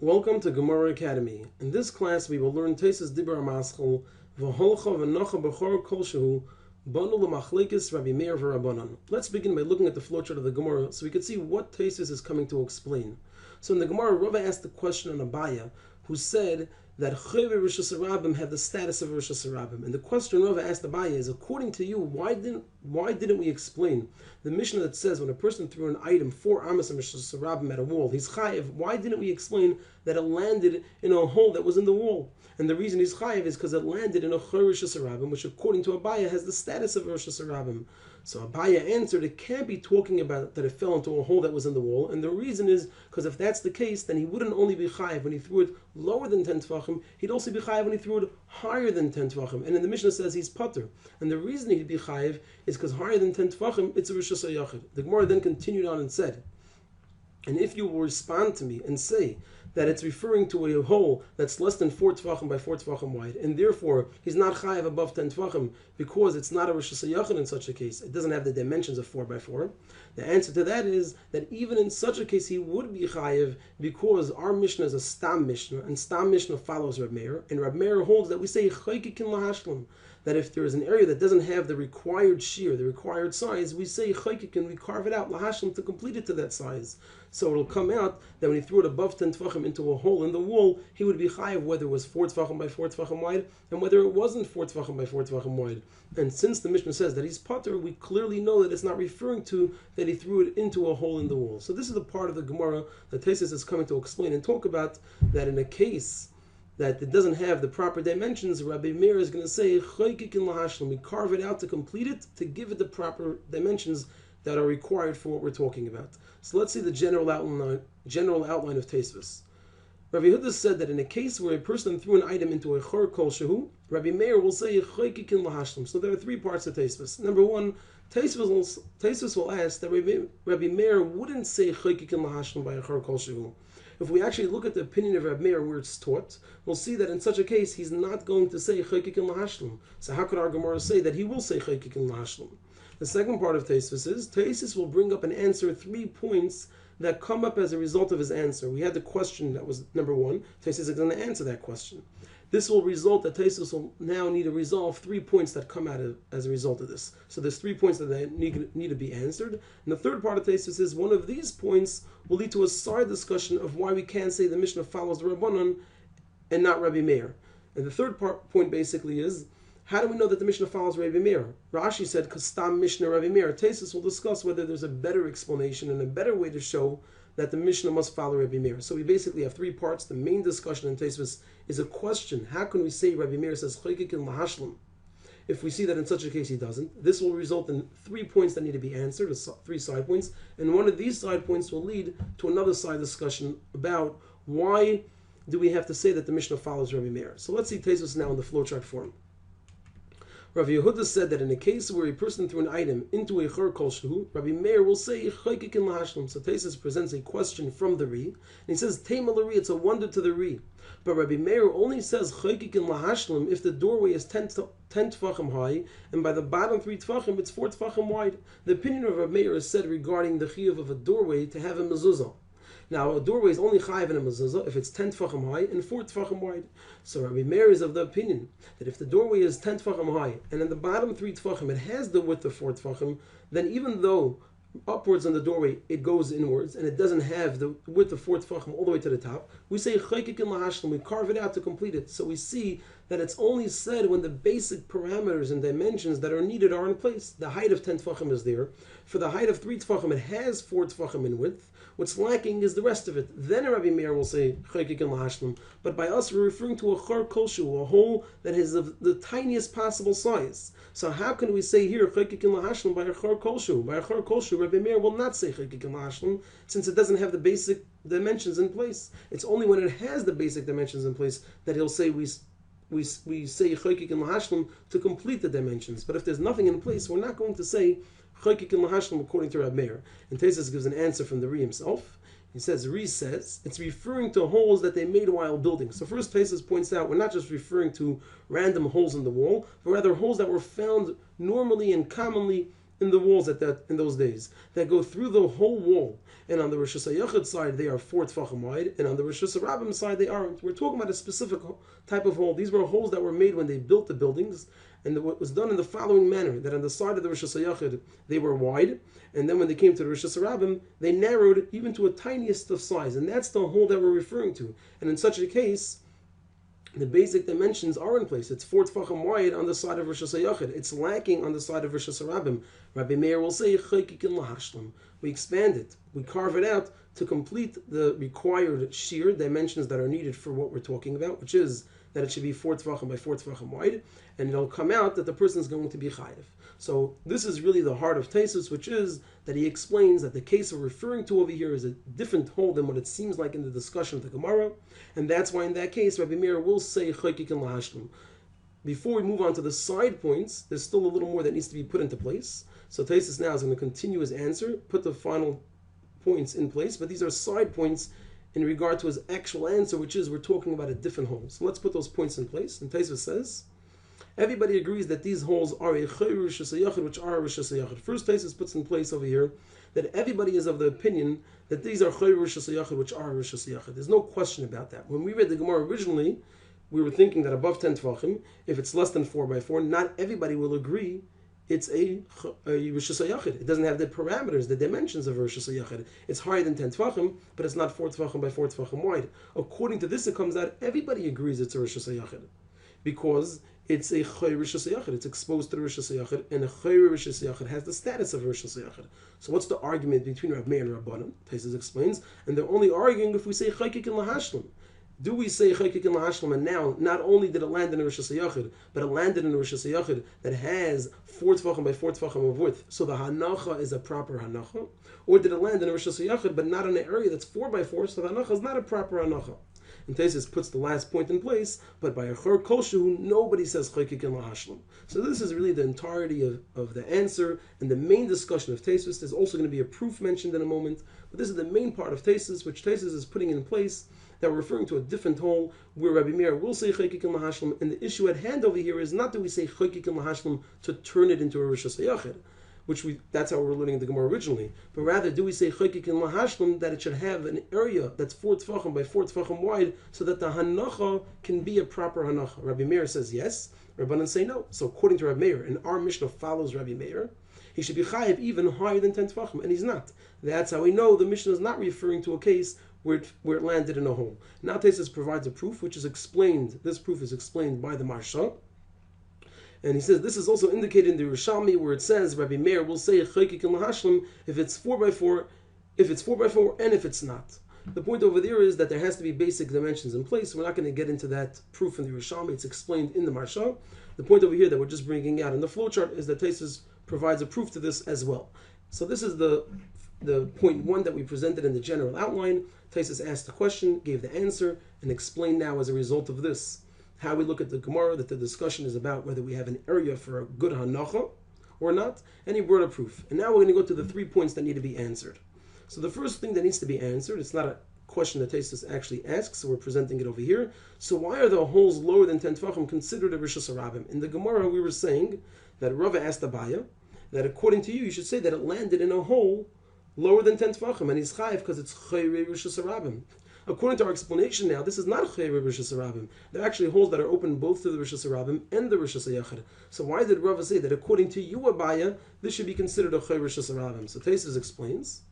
Welcome to Gemara Academy. In this class we will learn Tosfos Dibur HaMaschil V'holcha V'nocha B'chor Kol Shehu Banu L'Machlekes Rabbi Meir V'Rabbanan. Let's begin by looking at the flowchart of the Gemara so we can see what Tosfos is coming to explain. So in the Gemara, Rava asked the question on Abaya, who said that Chayve Rosh Hashanah have the status of Rosh Hashanah. And the question Rava asked Abaya is, according to you, why didn't we explain the Mishnah that says when a person threw an item 4 amas of Rosh Hashanah at a wall, he's chayiv? Why didn't we explain that it landed in a hole that was in the wall? And the reason he's chayiv is because it landed in a Rosh Hashanah, which according to Abaya has the status of Rosh Hashanah. So Abaya answered, it can't be talking about that it fell into a hole that was in the wall, and the reason is because if that's the case, then he wouldn't only be chayiv when he threw it lower than 10 tvachim, he'd also be chayiv when he threw it higher than 10 tvachim. And in the Mishnah says he's pater, and the reason he'd be chayiv is because higher than 10 tvachim, it's a Rosh Hashanah. The Gemara then continued on and said, and if you will respond to me and say that it's referring to a hole that's less than 4 tvachim by 4 tvachim wide, and therefore he's not chayiv above 10 tvachim because it's not a Rosh Hashanah in such a case, it doesn't have the dimensions of 4 by 4. The answer to that is that even in such a case he would be chayiv because our Mishnah is a Stam Mishnah, and Stam Mishnah follows Rab Meir, and Rab Meir holds that we say chaykikin lahashlam, that if there is an area that doesn't have the required shear, the required size, we say chaykikin, we carve it out lahashlam to complete it to that size. So it'll come out that when he threw it above 10 tvachim into a hole in the wall, he would be chayiv whether it was 4 tvachim by 4 tvachim wide and whether it wasn't 4 tvachim by 4 tvachim wide. And since the Mishnah says that he's pater, we clearly know that it's not referring to that he threw it into a hole in the wall. So this is the part of the Gemara that Tosfos is coming to explain and talk about, that in a case that it doesn't have the proper dimensions, Rabbi Meir is going to say chaykikin lahashlam, we carve it out to complete it, to give it the proper dimensions that are required for what we're talking about. So let's see the general outline of Tosfos. Rabbi Yehuda said that in a case where a person threw an item into a chor kol shehu, Rabbi Meir will say chaykikin lahashlam. So there are 3 parts of Tosfos. Number 1, Tosfos will ask that Rabbi Meir wouldn't say chaykikin lahashlam by a chor kol shehu. If we actually look at the opinion of Rabbi Meir where it's taught, we'll see that in such a case he's not going to say chaykikin lahashlam. So how could our Gemara say that he will say chaykikin lahashlam? The second part of Tosfos is, Tosfos will bring up and answer 3 points that come up as a result of his answer. We had the question that was number 1. Tosfos is going to answer that question. This will result that Tosfos will now need to resolve 3 points that come out as a result of this. So there's 3 points that need to be answered. And the third part of Tosfos is, one of these points will lead to a side discussion of why we can't say the Mishnah follows the Rabbanan and not Rabbi Meir. And the third point basically is, how do we know that the Mishnah follows Rabbi Meir? Rashi said, Kastam Mishnah Rabbi Meir. Tosfos will discuss whether there's a better explanation and a better way to show that the Mishnah must follow Rabbi Meir. So we basically have 3 parts. The main discussion in Tosfos is a question. How can we say Rabbi Meir says chaykikin lahashlam if we see that in such a case he doesn't? This will result in 3 points that need to be answered, 3 side points. And one of these side points will lead to another side discussion about why do we have to say that the Mishnah follows Rabbi Meir. So let's see Tosfos now in the flowchart form. Rabbi Yehuda said that in a case where a person threw an item into a chor kol shehu, Rabbi Meir will say chaykikin lahashlam. So Tosfos presents a question from the Ri, and he says Tema l'Ri, it's a wonder to the Ri. But Rabbi Meir only says chaykikin lahashlam if the doorway is 10 tvachim high, and by the bottom 3 tvachim it's 4 tvachim wide. The opinion of Rabbi Meir is said regarding the chiyuv of a doorway to have a mezuzah. Now, a doorway is only chayiv in a mezuzah if it's 10 tvachim high and 4 tvachim wide. So Rabbi Meir is of the opinion that if the doorway is 10 tvachim high and in the bottom 3 tvachim it has the width of 4 tvachim, then even though upwards on the doorway it goes inwards and it doesn't have the width of 4 tvachim all the way to the top, we say chaykikin lahashlam, we carve it out to complete it. So we see that it's only said when the basic parameters and dimensions that are needed are in place. The height of 10 tvachim is there. For the height of 3 tvachim, it has 4 tvachim in width. What's lacking is the rest of it. Then Rabbi Meir will say chaykikin lahashlam. But by us, we're referring to a chor kol shehu, a hole that is of the tiniest possible size. So how can we say here chaykikin lahashlam by a chor kol shehu? By a chor kol shehu, Rabbi Meir will not say chaykikin lahashlam since it doesn't have the basic dimensions in place. It's only when it has the basic dimensions in place that he'll say we say chaykikin lahashlam to complete the dimensions. But if there's nothing in place, we're not going to say chaykikin lahashlam according to Rabbi Meir. And Tosfos gives an answer from the Ri himself. He says, Ri says, it's referring to holes that they made while building. So first Tosfos points out, we're not just referring to random holes in the wall, but rather holes that were found normally and commonly in the walls in those days that go through the whole wall. And on the Rosh Hashanah side, they are 4 tefachim wide, and on the Rosh Hashanah side, they aren't. We're talking about a specific type of hole. These were holes that were made when they built the buildings, and it was done in the following manner: that on the side of the Rosh Hashanah, they were wide, and then when they came to the Rosh Hashanah, they narrowed even to a tiniest of size, and that's the hole that we're referring to. And in such a case, the basic dimensions are in place. It's 4 tefachim wide on the side of Rosh Hashanah. It's lacking on the side of Rosh Hashanah. Rabbi Meir will say, we expand it, we carve it out to complete the required shear dimensions that are needed for what we're talking about, which is that it should be 4 tefachim by 4 tefachim wide, and it'll come out that the person is going to be chayiv. So this is really the heart of Tosfos, which is that he explains that the case we're referring to over here is a different hole than what it seems like in the discussion of the Gemara, and that's why in that case Rabbi Meir will say chaykikin lahashlim. Before we move on to the side points, there's still a little more that needs to be put into place. So Tosfos now is going to continue his answer, put the final points in place, but these are side points in regard to his actual answer, which is we're talking about a different hole. So let's put those points in place. And Tosfos says, everybody agrees that these holes are a chayr Rosh Hashanah, which are Rosh Hashanah. First, Tosfos puts in place over here that everybody is of the opinion that these are chayr Rosh Hashanah, which are Rosh Hashanah. There's no question about that. When we read the Gemara originally, we were thinking that above 10 tefachim, if it's less than 4 by 4, not everybody will agree it's a Rosh Hashanah. It doesn't have the parameters, the dimensions of Rosh Hashanah. It's higher than 10 tefachim, but it's not 4 tefachim by 4 tefachim wide. According to this, it comes out everybody agrees it's a Rosh Hashanah because it's a Chayr Rosh Hashanah. It's exposed to the Rosh Hashanah, and a Chayr Rosh Hashanah has the status of Rosh Hashanah. So what's the argument between Rav Meir and Rabbanan? Tosfos explains, and they're only arguing if we say Chaykikin Lahashlim. Do we say Chaykikin Lahashlim, and now not only did it land in a Rosh Hashanah, but it landed in a Rosh Hashanah that has 4 tefachim by 4 tefachim of width, so the hanacha is a proper hanacha? Or did it land in a Rosh Hashanah, but not in an area that's 4 by 4, so the hanacha is not a proper hanacha? And Tosfos puts the last point in place, but by a chor kolshu, nobody says chaykikin lahashlim. So this is really the entirety of the answer and the main discussion of Tosfos. There's also going to be a proof mentioned in a moment, but this is the main part of Tosfos, which Tosfos is putting in place, that we're referring to a different hole where Rabbi Meir will say chaykikin lahashlim, and the issue at hand over here is not that we say chaykikin lahashlim to turn it into a Rosh Hashanah, that's how we're learning the Gemara originally. But rather, do we say chaykikin lahashlim that it should have an area that's 4 tefachim by 4 tefachim wide, so that the hanacha can be a proper hanacha? Rabbi Meir says yes. Rabbanan say no. So according to Rabbi Meir, and our Mishnah follows Rabbi Meir, he should be chayiv even higher than 10 tefachim, and he's not. That's how we know the Mishnah is not referring to a case where it landed in a hole. Now Tosfos provides a proof, which is explained. This proof is explained by the Marsha. And he says this is also indicated in the Yerushalmi, where it says Rabbi Meir will say chaykikin lahashlim if it's 4 by 4, and if it's not. The point over there is that there has to be basic dimensions in place. We're not going to get into that proof in the Yerushalmi. It's explained in the Marsha. The point over here that we're just bringing out in the flowchart is that Tosfos provides a proof to this as well. So this is the point 1 that we presented in the general outline. Tosfos asked the question, gave the answer, and explained now as a result of this how we look at the Gemara, that the discussion is about whether we have an area for a good hanacha or not, and he brought a proof. And now we're going to go to the 3 points that need to be answered. So the first thing that needs to be answered, it's not a question that Tosfos actually asks, so we're presenting it over here. So why are the holes lower than 10 tefachim considered a Rosh Hashanah? In the Gemara, we were saying that Rava asked Abaya that according to you should say that it landed in a hole lower than 10 tefachim, and he's chayiv because it's chayre Rosh Hashanah. According to our explanation now, this is not chayre Rosh Hashanah. They're actually holes that are open both to the Rosh Hashanah and the Rosh Hashanah. So why did Rava say that according to you, Abaya, this should be considered a chayre Rosh Hashanah? So Tosfos explains,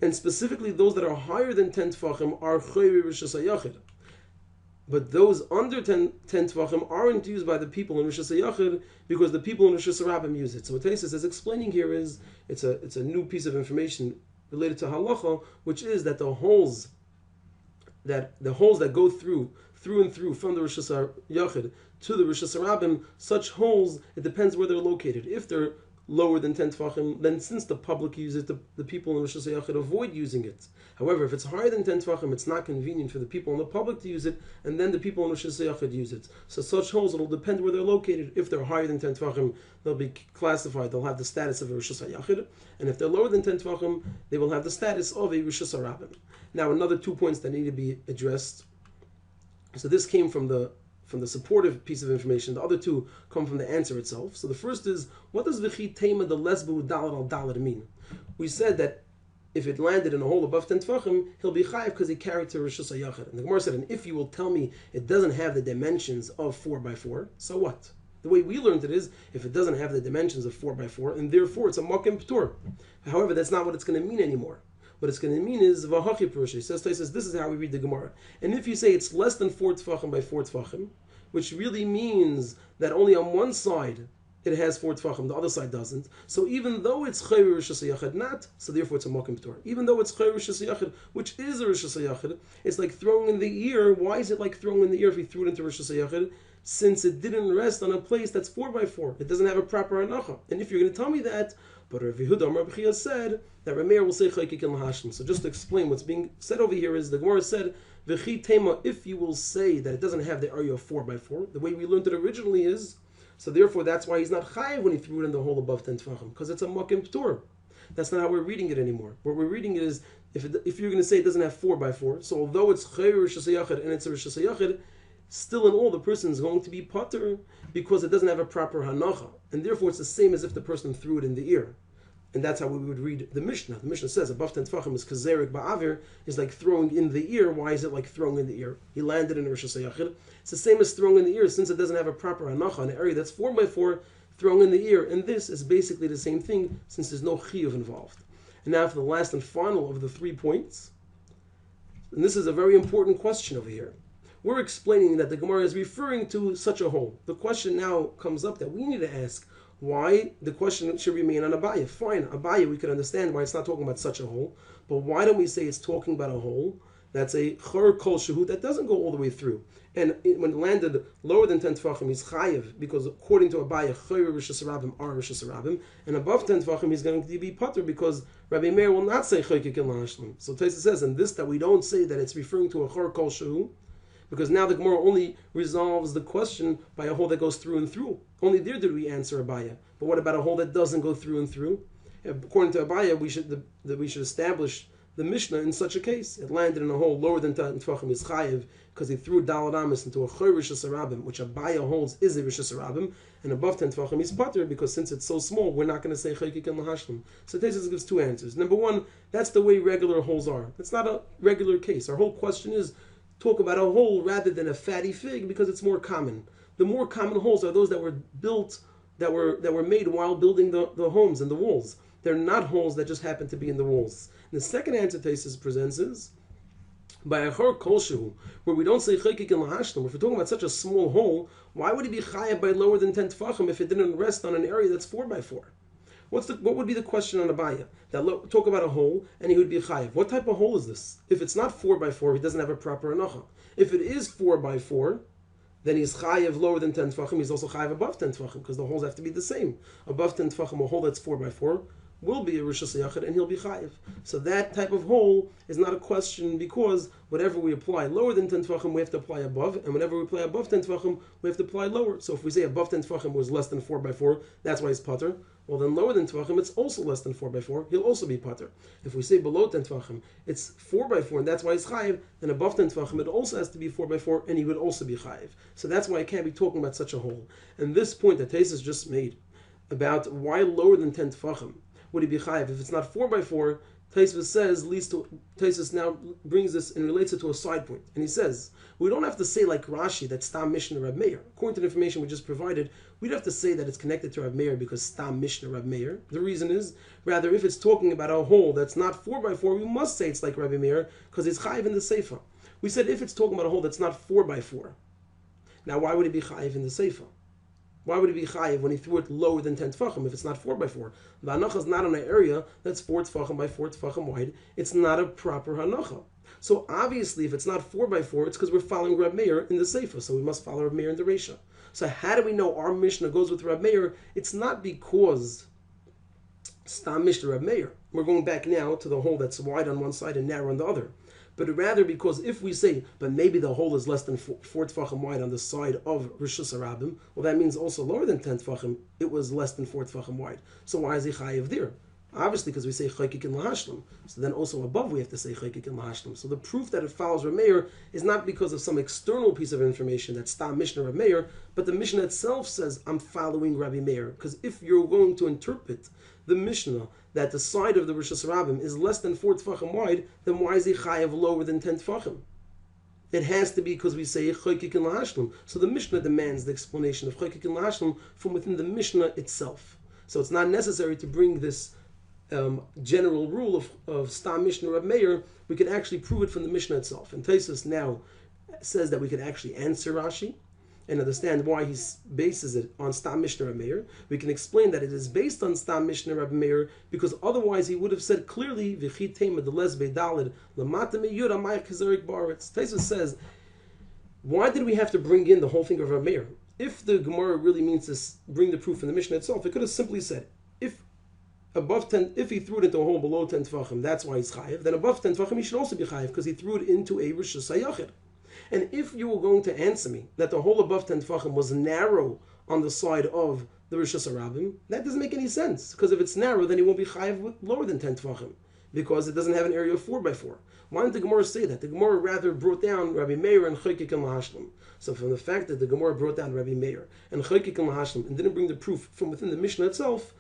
and specifically those that are higher than 10 tefachim are chayre Rosh Hashanah. But those under 10 tefachim aren't used by the people in Rosh Hashanah because the people in Rosh Hashanah use it. So what Tosfos is explaining here is it's a new piece of information related to halacha, which is that the holes that go through and through from the Rosh Hashanah to the Rosh Hashanah, such holes, it depends where they're located. If they're lower than 10 tefachim, then since the public use it, the people in Rosh Hashanah avoid using it. However, if it's higher than 10 tefachim, it's not convenient for the people in the public to use it, and then the people in Rosh Hashanah use it. So such holes, it'll depend where they're located. If they're higher than 10 tefachim, they'll be classified, they'll have the status of a Rosh Hashanah, and if they're lower than 10 tefachim, they will have the status of a Rosh Hashanah. Now, another 2 points that need to be addressed. So this came from the from the supportive piece of information. The other two come from the answer itself. So the first is, what does v'chi tema the lesbu dalet al dalet mean? We said that if it landed in a hole above 10 tefachim, he'll be chayiv because he carried to Rishus HaYachid. And the Gemara said, and if you will tell me it doesn't have the dimensions of 4 by 4, so what? The way we learned it is, if it doesn't have the dimensions of 4 by 4, and therefore it's a makim p'tur. However, that's not what it's going to mean anymore. What it's going to mean is v'hachi p'rushi. Says this is how we read the Gemara. And if you say it's less than 4 tefachim by 4 tefachim, which really means that only on one side it has 4 tefachim, the other side doesn't. So even though it's chayr Rishus HaYachid not, so therefore it's a makim p'tur. Even though it's chayr Rishus HaYachid, which is a Rishus HaYachid, it's like throwing in the ear. Why is it like throwing in the ear if you threw it into Rishus HaYachid? Since it didn't rest on a place that's 4 by 4. It doesn't have a proper hanacha. And if you're going to tell me that, but Rav Yehuda Amar B'chia said that Rameir will say chaykikin lahashlim. So just to explain what's being said over here is the Gemara said, v'chi tema, if you will say that it doesn't have the area of 4 by 4, the way we learned it originally is, so therefore that's why he's not chayiv when he threw it in the hole above 10 tefachim, because it's a makim p'tur. That's not how we're reading it anymore. What we're reading it is, if you're going to say it doesn't have 4 by 4, so although it's chayr Rishus HaYachid and it's a Rishus HaYachid, still in all the person is going to be pater because it doesn't have a proper hanacha, and therefore it's the same as if the person threw it in the ear. And that's how we would read the Mishnah. The Mishnah says above 10 tefachim is kazerik ba'avir, is like throwing in the ear. Why is it like throwing in the ear? He landed in a Rishus HaYachid. It's the same as throwing in the ear, since it doesn't have a proper hanacha, an area that's 4 by 4, throwing in the ear. And this is basically the same thing, since there's no chiyuv involved. And now for the last and final of the 3 points, and this is a very important question over here. We're explaining that the Gemara is referring to such a hole. The question now comes up that we need to ask, why the question should remain on Abaya. Fine, Abaya, we can understand why it's not talking about such a hole, but why don't we say it's talking about a hole that's a chor kol shehu that doesn't go all the way through? And when it landed lower than 10 tefachim, he's chayiv, because according to Abaya, chor Rishus Harabim are Rishus Harabim, and above 10 tefachim, he's going to be pater, because Rabbi Meir will not say chaykikin lahashlim. So Tosfos says, in this, that we don't say that it's referring to a chor kol shehu, because now the Gemara only resolves the question by a hole that goes through and through. Only there did we answer Abaya. But what about a hole that doesn't go through and through? According to Abaya, we should establish the Mishnah in such a case. It landed in a hole lower than 10 tefachim is chayiv because he threw Dalad Amis into a chor Rishus Harabim, which Abaya holds is a Rishus Harabim, and above 10 tefachim is pater, because since it's so small, we're not going to say chaykikin lahashlim. So Tosfos gives 2 answers. Number 1, that's the way regular holes are. It's not a regular case. Our whole question is, talk about a hole rather than a fatty fig, because it's more common. The more common holes are those that were built, that were made while building the homes and the walls. They're not holes that just happen to be in the walls. And the second answer Tosfos presents is by a chor kol shehu, where we don't say chaykikin lahashlim. If we're talking about such a small hole, why would he be chayav by lower than 10 tefachim if it didn't rest on an area that's 4 by 4? What would be the question on Abaya? That talk about a hole and he would be chayiv. What type of hole is this? If it's not 4 by 4, he doesn't have a proper anacha. If it is 4 by 4, then he's chayiv lower than 10 tefachim. He's also chayiv above 10 tefachim, because the holes have to be the same. Above 10 tefachim, a hole that's 4 by 4 will be a Rishus HaYachid, and he'll be chayiv. So that type of hole is not a question, because whatever we apply lower than 10 tefachim, we have to apply above, and whenever we apply above 10 tefachim, we have to apply lower. So if we say above 10 tefachim was less than 4 by 4, that's why he's pater. Well, then lower than tefachim, it's also less than 4 by 4, he'll also be pater. If we say below 10 tefachim, it's 4 by 4, and that's why he's chayiv, then above 10 tefachim, it also has to be 4 by 4, and he would also be chayiv. So that's why I can't be talking about such a hole. And this point that Tosfos just made about why lower than 10 tefachim would he be chayiv if it's not 4 by 4, Tosfos says, Tosfos now brings this and relates it to a side point. And he says, we don't have to say like Rashi that Stam Mishnah Rab Meir. According to the information we just provided, we'd have to say that it's connected to Rab Meir because Stam Mishnah Rab Meir. The reason is, rather, if it's talking about a hole that's not 4 by 4, we must say it's like Rabbi Meir because it's chayiv in the Seifa. We said if it's talking about a hole that's not 4 by 4, now why would it be chayiv in the Seifa? Why would it be chayiv when he threw it lower than 10 tefachim if it's not 4 by 4? The hanacha is not on an area that's 4 tefachim by 4 tefachim wide. It's not a proper hanacha. So obviously, if it's not 4 by 4, it's because we're following Rab Meir in the Seifa. So we must follow Rab Meir in the Reisha. So how do we know our Mishnah goes with Rab Meir? It's not because Stam Mishnah Rab Meir. We're going back now to the hole that's wide on one side and narrow on the other. But rather because if we say, but maybe the hole is less than 4 tefachim wide on the side of Rishus Harabim, well, that means also lower than 10 tefachim, it was less than 4 tefachim wide. So why is he chayiv there? Obviously, because we say chaykikin lahashlam. So then also above we have to say chaykikin lahashlam. So the proof that it follows Reb Meir is not because of some external piece of information that's Stam Mishnah Reb Meir, but the Mishnah itself says, I'm following Rabbi Meir. Because if you're going to interpret the Mishnah that the side of the Rosh Hashanah is less than 4 tefachim wide, then why is he chayav lower than 10 tefachim? It has to be because we say chaykikin lahashlam. So the Mishnah demands the explanation of chaykikin lahashlam from within the Mishnah itself. So it's not necessary to bring this general rule of Stam Mishnah Reb Meir. We could actually prove it from the Mishnah itself. And Tosfos now says that we could actually answer Rashi and understand why he bases it on Stam Mishnah Reb Meir. We can explain that it is based on Stam Mishnah Reb Meir because otherwise he would have said clearly Tosfos says, why did we have to bring in the whole thing of Reb Meir? If the Gemara really means to bring the proof from the Mishnah itself, it could have simply said, if he threw it into a hole below 10 tefachim, that's why he's chayiv. Then above 10 tefachim, he should also be chayiv because he threw it into a Rosh Hashanah. And if you were going to answer me that the hole above 10 tefachim was narrow on the side of the Rosh Hashanah, that doesn't make any sense. Because if it's narrow, then he won't be chayiv with lower than 10 tefachim because it doesn't have an area of 4x4. Why didn't the Gemara say that? The Gemara rather brought down Rabbi Meir and Chaykikin Lahashlam. So from the fact that the Gemara brought down Rabbi Meir and Chaykikin Lahashlam and didn't bring the proof from within the Mishnah itself,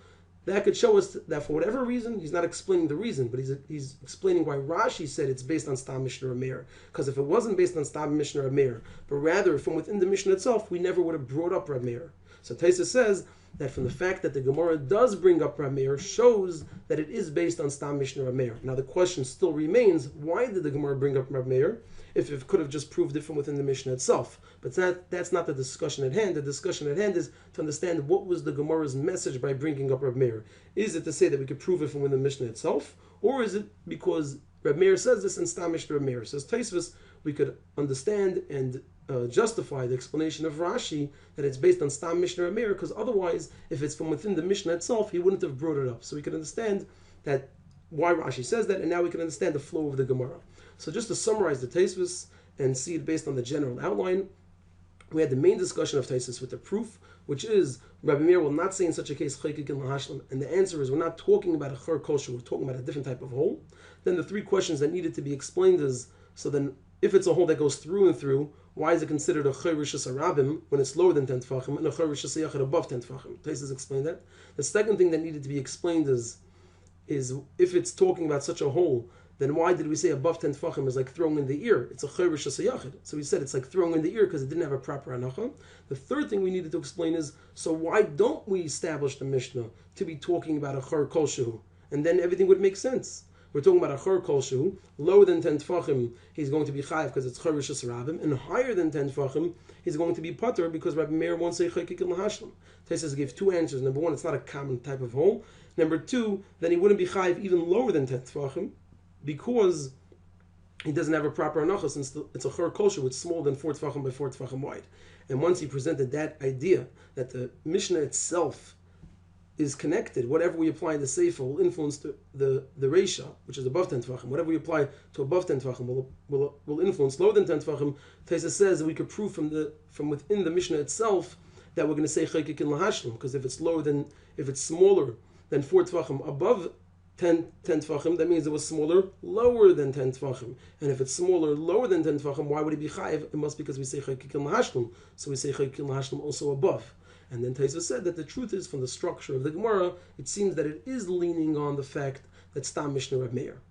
that could show us that for whatever reason, he's not explaining the reason, but he's explaining why Rashi said it's based on Stam Mishnah Reb Meir. Because if it wasn't based on Stam Mishnah Reb Meir, but rather from within the Mishnah itself, we never would have brought up Reb Meir. So Tosfos says that from the fact that the Gemara does bring up Reb Meir shows that it is based on Stam Mishnah Reb Meir. Now the question still remains, why did the Gemara bring up Reb Meir if it could have just proved it from within the Mishnah itself? But that's not the discussion at hand. The discussion at hand is to understand what was the Gemara's message by bringing up Reb Meir. Is it to say that we could prove it from within the Mishnah itself, or is it because Reb Meir says this and Stam Mishnah Reb Meir says Tosfos, we could understand and justify the explanation of Rashi that it's based on Stam Mishnah Reb Meir, because otherwise, if it's from within the Mishnah itself, he wouldn't have brought it up. So we can understand that why Rashi says that, and now we can understand the flow of the Gemara. So just to summarize the Tosfos and see it based on the general outline, we had the main discussion of Tosfos with the proof, which is Rabbi Meir will not say in such a case chaykikin lahashlam, and the answer is we're not talking about a chur kosher, we're talking about a different type of hole. Then the three questions that needed to be explained is, so then if it's a hole that goes through and through, why is it considered a chur rishas harabim when it's lower than 10 tefachim and a chur rishas yachid above 10 tefachim? Tosfos explained that. The second thing that needed to be explained is if it's talking about such a hole, then why did we say above 10 tefachim is like throwing in the ear? It's a chayr shasayachid. So we said it's like throwing in the ear because it didn't have a proper anacha. The third thing we needed to explain is, so why don't we establish the Mishnah to be talking about a chayr kolshehu? And then everything would make sense. We're talking about a chayr kolshehu, lower than 10 tefachim, he's going to be chayav because it's chayr shasarabim, and higher than 10 tefachim, he's going to be pater because Rabbi Meir won't say chaykikin lahashlam. Tosfos gave two answers. Number one, it's not a common type of hole. Number two, then he wouldn't be chayav even lower than 10 tefachim, because he doesn't have a proper anacha, since it's a chur kosher, it's smaller than 4 tefachim by 4 tefachim wide. And once he presented that idea that the Mishnah itself is connected, whatever we apply in the Sefer will influence the Reisha, which is above 10 tefachim. Whatever we apply to above 10 tefachim will influence lower than 10 tefachim. Tosfos says that we could prove from within the Mishnah itself that we're going to say chaykikin lahashlim, because if it's smaller than 4 tefachim above 10 tefachim, that means it was smaller, lower than 10 tefachim. And if it's smaller, lower than 10 tefachim, why would it be chayiv? It must be because we say chaykikin lahashlim. So we say chaykikin lahashlim also above. And then Tosfos said that the truth is, from the structure of the Gemara, it seems that it is leaning on the fact that Stam Mishnah Reb Meir.